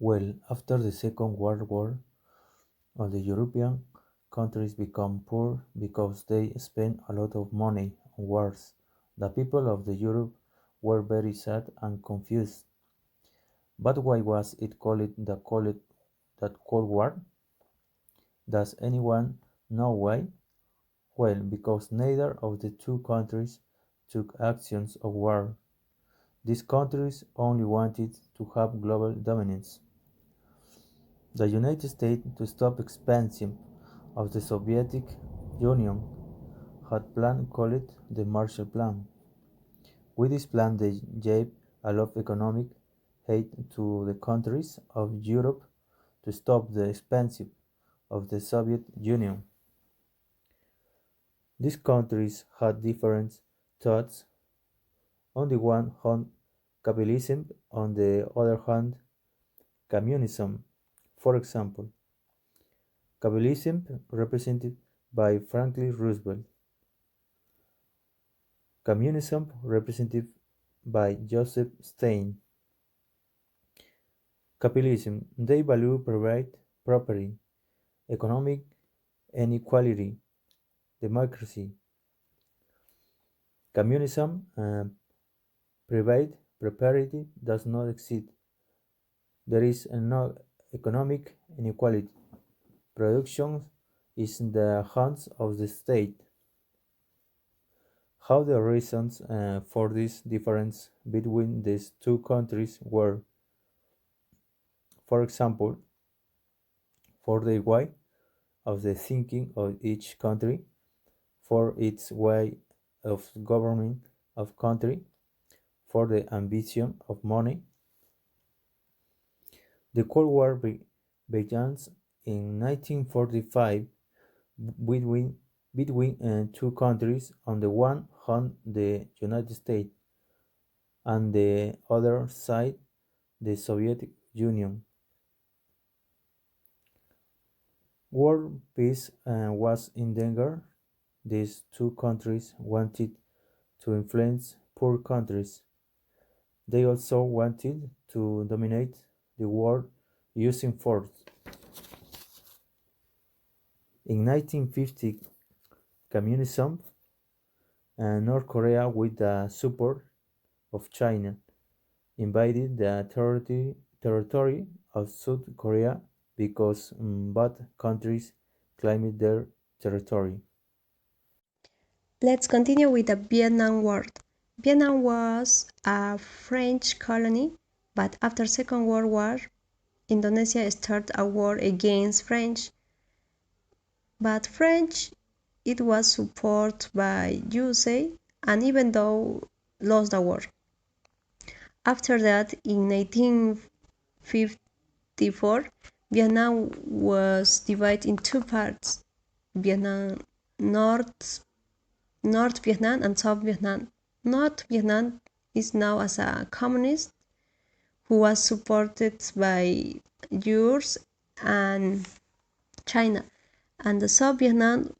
Well, after the Second World War, all the European countries became poor because they spent a lot of money on wars. The people of the Europe were very sad and confused. But why was it called that Cold War? Does anyone know why? Well, because neither of the two countries took actions of war. These countries only wanted to have global dominance. The United States, to stop expansion of the Soviet Union, had plan called the Marshall Plan. With this plan they gave a lot of economic aid to the countries of Europe to stop the expansion of the Soviet Union. These countries had different thoughts. On the one hand, capitalism, on the other hand, communism. For example, capitalism represented by Franklin Roosevelt, communism represented by Joseph Stalin. Capitalism, they value private property, economic inequality, democracy. Communism, private property does not exist. There is no economic inequality. Production is in the hands of the state. How the reasons for this difference between these two countries were, for example, for the way of the thinking of each country, for its way of governing of country, for the ambition of money. The Cold War begins in 1945 between two countries, on the one hand the United States and the other side the Soviet Union. World peace was in danger. These two countries wanted to influence poor countries. They also wanted to dominate the world using force. In 1950, communism and North Korea, with the support of China, invaded the territory of South Korea because both countries claimed their territory. Let's continue with the Vietnam War. Vietnam was a French colony, but after Second World War, Indonesia started a war against French. But French, it was supported by USA, and even though lost the war. After that, in 1954, Vietnam was divided in two parts: Vietnam North Vietnam and South Vietnam. North Vietnam is now as a communist who was supported by US and China, and the South Vietnam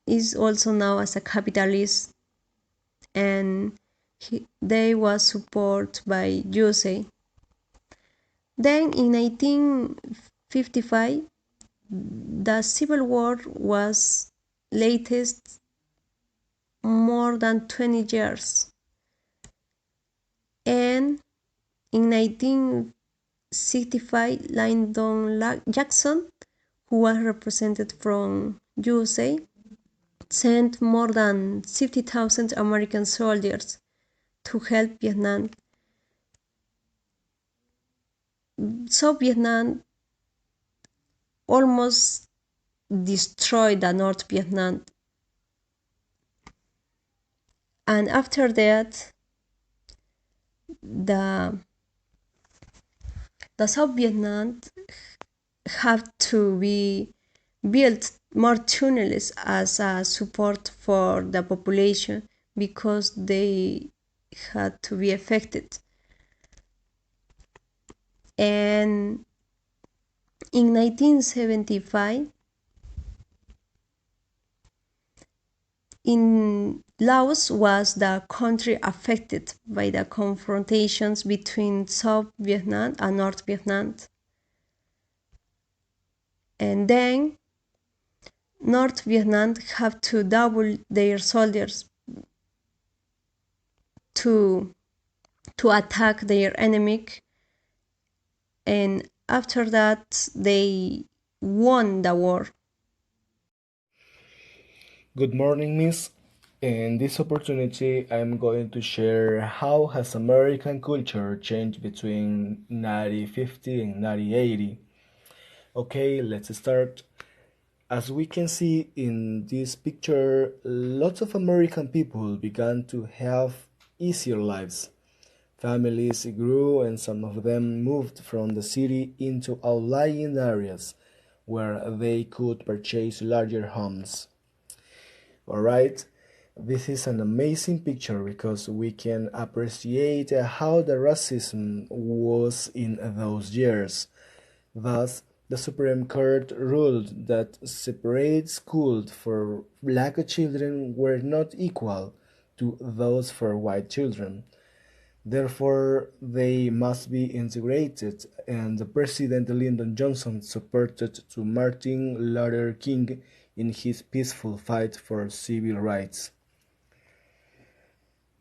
is also now as a capitalist, and they was supported by USA. Then in 1955, the Civil War was latest more than 20 years. And in 1965, Lyndon Jackson, who was represented from USA, sent more than 60,000 American soldiers to help Vietnam. So Vietnam almost destroyed the North Vietnam. And after that, the South Vietnam have to be built more tunnels as a support for the population because they had to be affected. And in 1975, in Laos was the country affected by the confrontations between South Vietnam and North Vietnam. And then North Vietnam have to double their soldiers to attack their enemy, and after that they won the war. Good morning, Miss. In this opportunity, I'm going to share how has American culture changed between 1950 and 1980. Okay, let's start. As we can see in this picture, lots of American people began to have easier lives. Families grew and some of them moved from the city into outlying areas where they could purchase larger homes. Alright, this is an amazing picture because we can appreciate how the racism was in those years. Thus, the Supreme Court ruled that separate schools for black children were not equal to those for white children. Therefore, they must be integrated, and President Lyndon Johnson supported to Martin Luther King in his peaceful fight for civil rights.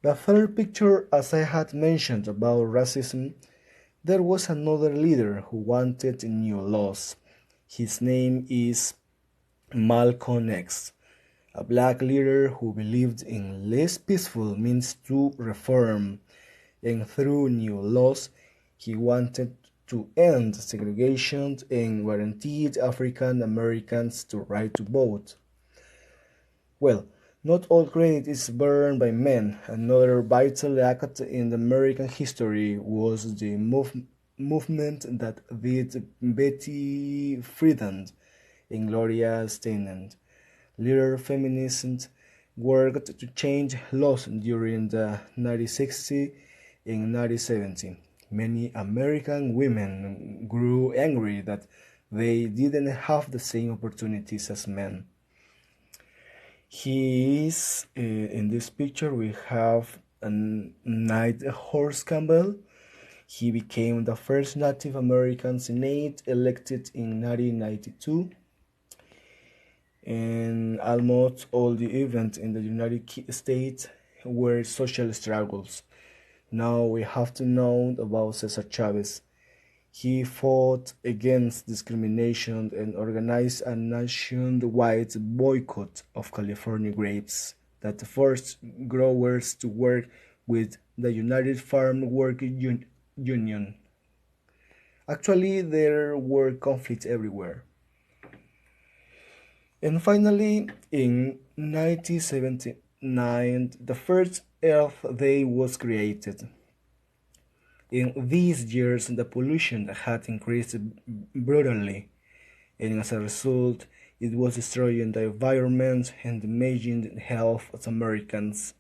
The third picture, as I had mentioned about racism, there was another leader who wanted new laws. His name is Malcolm X, a black leader who believed in less peaceful means to reform, and through new laws, he wanted to end segregation and guaranteed African Americans the right to vote. Well, not all credit is borne by men. Another vital act in American history was the movement that did Betty Friedan and Gloria Steinem. Later feminists worked to change laws during the 1960s and 1970s. Many American women grew angry that they didn't have the same opportunities as men. He is in this picture. We have a Knight Horse Campbell. He became the first Native American Senate elected in 1992, and almost all the events in the United States were social struggles. Now we have to know about Cesar Chavez. He fought against discrimination and organized a nationwide boycott of California grapes that forced growers to work with the United Farm Union. Actually, there were conflicts everywhere. And finally, in 1979, the first Earth Day was created. In these years, the pollution had increased brutally, and as a result, it was destroying the environment and damaging the health of Americans.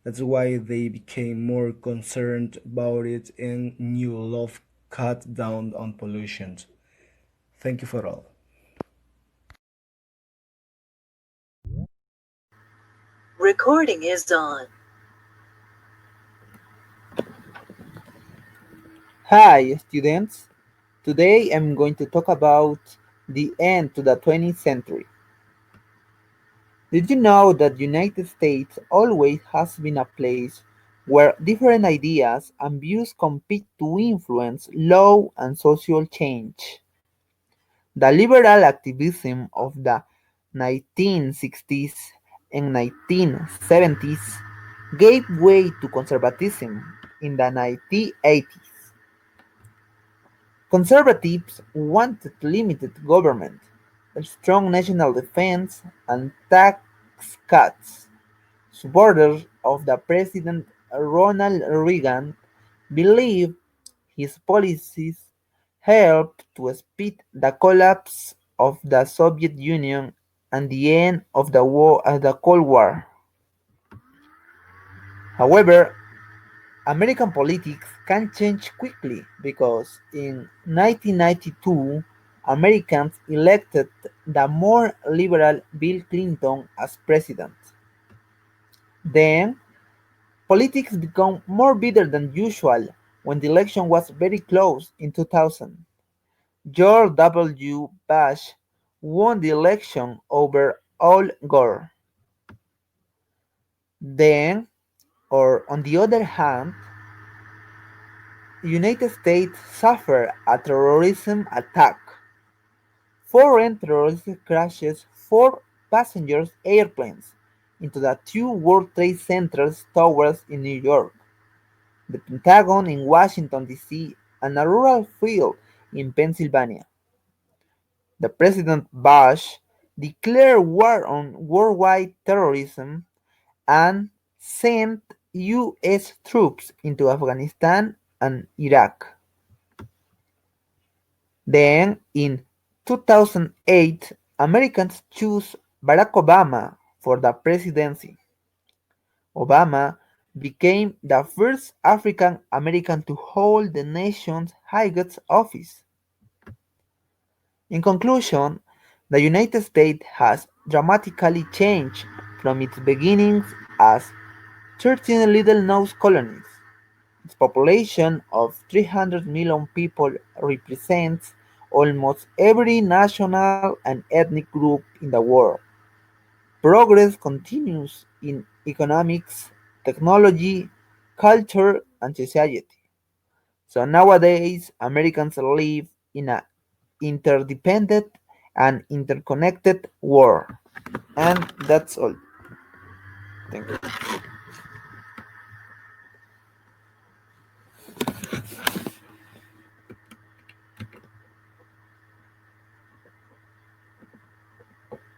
That's why they became more concerned about it and new law cut down on pollution. Thank you for all. Recording is on. Hi, students. Today I'm going to talk about the end to the 20th century. Did you know that the United States always has been a place where different ideas and views compete to influence law and social change? The liberal activism of the 1960s and 1970s gave way to conservatism in the 1980s. Conservatives wanted limited government, a strong national defense, and tax cuts. Supporters of the President Ronald Reagan believed his policies helped to speed the collapse of the Soviet Union and the end of the Cold War. However, American politics can change quickly because in 1992 Americans elected the more liberal Bill Clinton as president. Then, politics became more bitter than usual when the election was very close in 2000. George W. Bush won the election over Al Gore. Then, or on the other hand, the United States suffered a terrorism attack. Foreign terrorist crashes four passenger airplanes into the two World Trade Center towers in New York, the Pentagon in Washington, D.C., and a rural field in Pennsylvania. The President Bush declared war on worldwide terrorism and sent U.S. troops into Afghanistan and Iraq. Then, in 2008, Americans chose Barack Obama for the presidency. Obama became the first African American to hold the nation's highest office. In conclusion, the United States has dramatically changed from its beginnings as 13 little-known colonies. Its population of 300 million people represents almost every national and ethnic group in the world. Progress continues in economics, technology, culture, and society. So nowadays, Americans live in an interdependent and interconnected world. And that's all. Thank you.